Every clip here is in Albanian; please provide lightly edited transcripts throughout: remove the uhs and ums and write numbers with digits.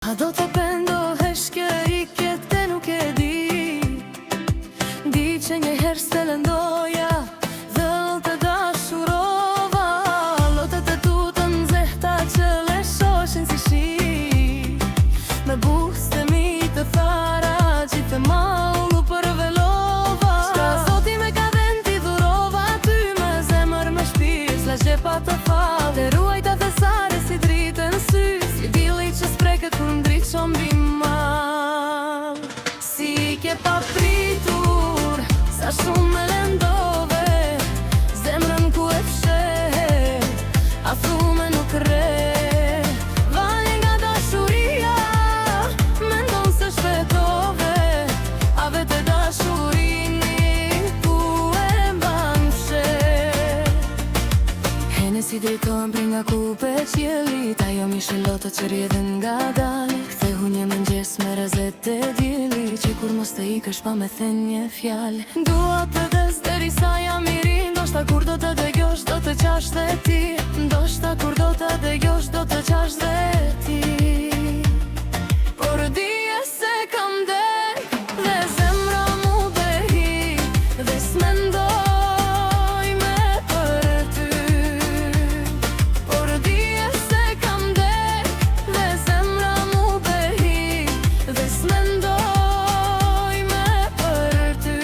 A do të pendohesh kjo i kjetë nuk e di. Di që njëherë s'te lëndoja dhe të dashurova. Lotët e tutën zehta që leshoshin si shi. Me buste mi të thara gjithë mallu përvelova. Shka zoti me ka vend t'i dhurova ty me zemër me shpirt. S'la gjepa të falë dhe ruajta dhe sare si dritë në sy. Si dili që spreket kur ndrit që mbi mal. Si ke pa pritur, sa shumë me lëndove. Zemrën ku e fshe, a thume nuk re. Valje nga dashuria, mendon se shpetove. A vete dashurini ku e mban fshe. Hene si drejtojnë pri nga kupe qjelit. Ajo mi shëllota që rjedhen nga dali. Kthehu një mëngjes me razet e djeli. Që kur mos të ikësh pa me thënë një fjallë. Dua të des deri sa jam i ri. Ndoshta kur do të dëgjosh do të qash dhe ti. Ndoshta kur do të dëgjosh do të qash dhe ti. Por dije se kam dek dhe zemra mu behi. Dhe s'mendoj me për ty. Por dije se kam dek dhe zemra mu behi. Dhe s'mendoj me për ty.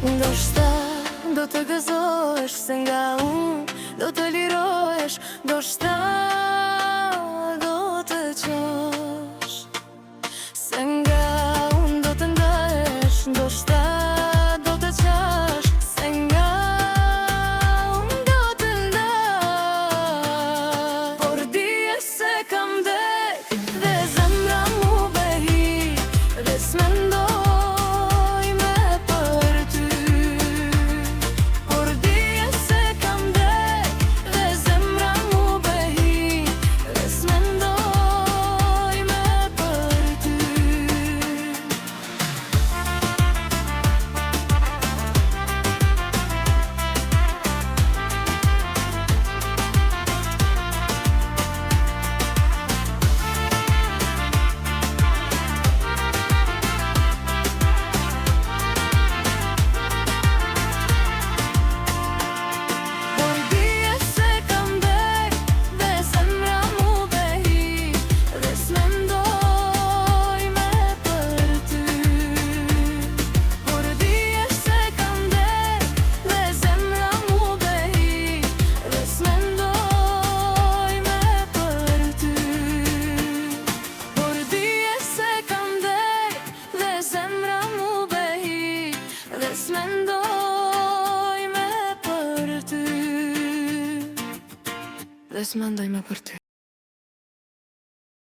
Ndoshta do të gëzohesh se nga unë do të lirohesh. Ndoshta do të qosh se nga unë do të ndahesh. Ndoshta do të qash se nga unë do të ndash. Por dije se kam dek dhe zemra mu behi. Dhe s'mendoj S'mendoj me për ty.